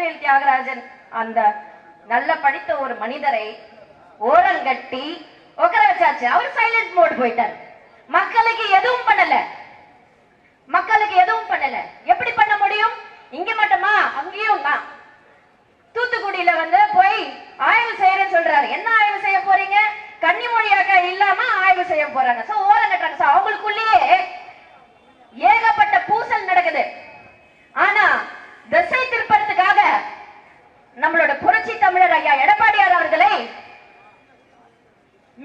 தங்கவேல் தியாகராஜன் அந்த நல்ல படித்த ஒரு மனிதரை ஓரங்கட்டி உட்கார வச்சாச்சு. அவர் சைலண்ட் மோட் போயிட்டார். மக்களுக்கு எதுவும் பண்ணல. எப்படி பண்ண முடியும்? இங்க மட்டுமா? அங்கேயும் தான். தூத்துக்குடியில போய் ஆய்வு செய்யறேன்னு சொல்றாரு. என்ன ஆய்வு செய்ய போறீங்க? கன்னிமொழியாக இல்லாம ஆய்வு செய்ய போறாங்க. சோ ஓரங்கட்டாங்க. சோ அவங்களுக்குள்ளேயே ஏகப்பட்ட பூசல் நடக்குது. ஆனா திசை திருப்பறதுக்காக நம்மளோட புரட்சி தமிழர் ஐயா எடப்பாடியார் அவர்களை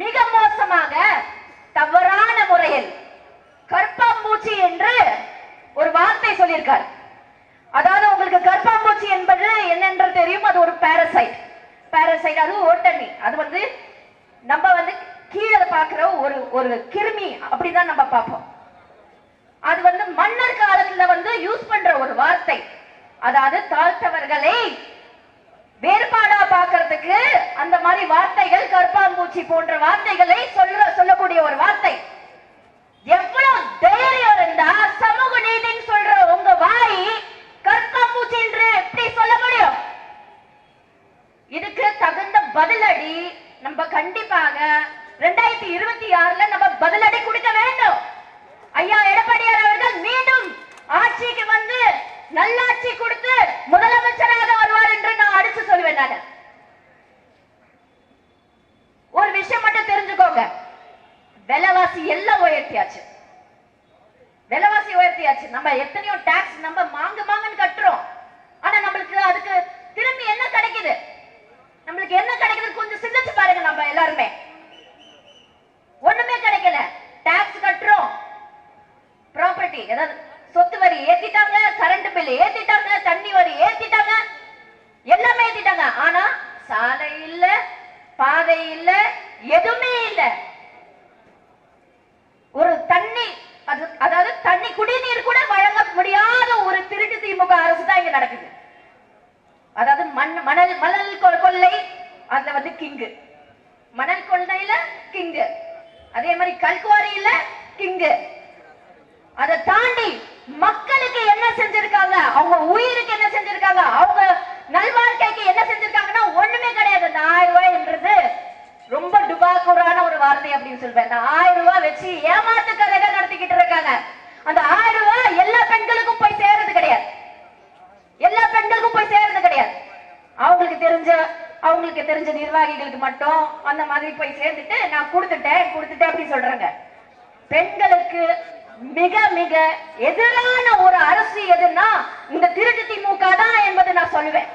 மிக மோசமாக தவறான முறையில் கற்பாம்பூச்சி என்று ஒரு வார்த்தை சொல்லியிருக்கார். அதாவது உங்களுக்கு கற்பாம்பூச்சி என்பது என்னென்று தெரியும்? அது ஒரு பாரசைட். அது ஓட்டமி. அது நம்ம கீழே பார்க்கிற ஒரு கிருமி அப்படிதான் நம்ம பார்ப்போம். அது மன்னர் காலத்துல யூஸ் பண்ற ஒரு வார்த்தை. அதாவது தாழ்த்தவர்களை வேறுபாடா பார்க்கறதுக்கு அந்த மாதிரி வார்த்தைகள், கற்பாம்பூச்சி போன்ற வார்த்தைகளை சொல்லக்கூடிய ஒரு வார்த்தை. எவ்வளவு தைரியம் இருந்தா சமூக நீதின்னு சொல்ற உங்க வாய் கற்பாம்பூச்சி என்று எப்படி சொல்ல முடியும்? இதுக்கு தகுந்த பதிலடி நம்ம கண்டிப்பாக 2026 நம்ம பதிலடி கொடுக்க வேண்டும். ஐயா எடப்பாடியார் அவர்கள் மீண்டும் ஆட்சிக்கு நல்லாட்சி கொடுத்து முதலமைச்சராக வருவார் என்று நான் அடிச்சு சொல்வேன். நான் ஒரு விஷயம் மட்டும் தெரிஞ்சுக்கோங்க. விலைவாசி எல்லாம் உயர்த்தியாச்சு. நம்ம எத்தனையோ டாக்ஸ் நம்ம மாங்கன்னு கட்டுறோம். ஆனா நம்மளுக்கு அதுக்கு திரும்பி என்ன கிடைக்குது? கொஞ்சம் சிந்திச்சு பாருங்க. நம்ம எல்லாருமே ஒண்ணுமே கிடைக்கல. டாக்ஸ் கட்டுறோம். ப்ராப்பர்ட்டி ஏதாவது சொத்து வரி ஏத்திட்டாங்க, கரண்ட் பில் ஏத்திட்டாங்க, தண்ணி வரி ஏத்திட்டாங்க, எல்லாமே ஏத்திட்டாங்க. ஆனா சாலை இல்ல, பாதை இல்ல, எதுவுமே இல்ல. ஒரு தண்ணி, அதாவது தண்ணி குடிநீர் கூட வழங்க முடியாத ஒரு திருட்டு திமுக அரசு தான் இங்க நடக்குது. அதாவது மணல் கொள்ளை, அதுல கிங்கு. மணல் கொள்ளையில கிங்கு. அதே மாதிரி கல்குவாரியில கிங்கு. அதை தாண்டி மக்களுக்கு என்ன செஞ்சிருக்காங்க? அவங்க உயிருக்கு என்ன செஞ்சிருக்காங்க? அவங்க நல்வாழ்க்கைக்கு என்ன செஞ்சிருக்காங்கன்னா ஒண்ணுமே கிடையாது. அந்த 1000 ரூபாய்ன்றது ரொம்ப டுபாக்கூரான ஒரு வார்த்தை அப்படின்னு சொல்வேன். அந்த 1000 ரூபாய் வச்சு ஏமாத்து கதைகள் நடத்திக்கிட்டு இருக்காங்க. அந்த 1000 ரூபாய் எல்லா பெண்களுக்கும் போய் சேர்றது கிடையாது. அவங்களுக்கு தெரிஞ்ச நிர்வாகிகளுக்கு மட்டும் அந்த மாதிரி போய் சேர்ந்துட்டு நான் கொடுத்துட்டேன் அப்படின்னு சொல்றாங்க. பெண்களுக்கு மிக மிக எதிரான ஒரு அரசு எதுன்னா இந்த திருட்டு திமுக தான் என்பதை நான் சொல்லுவேன்.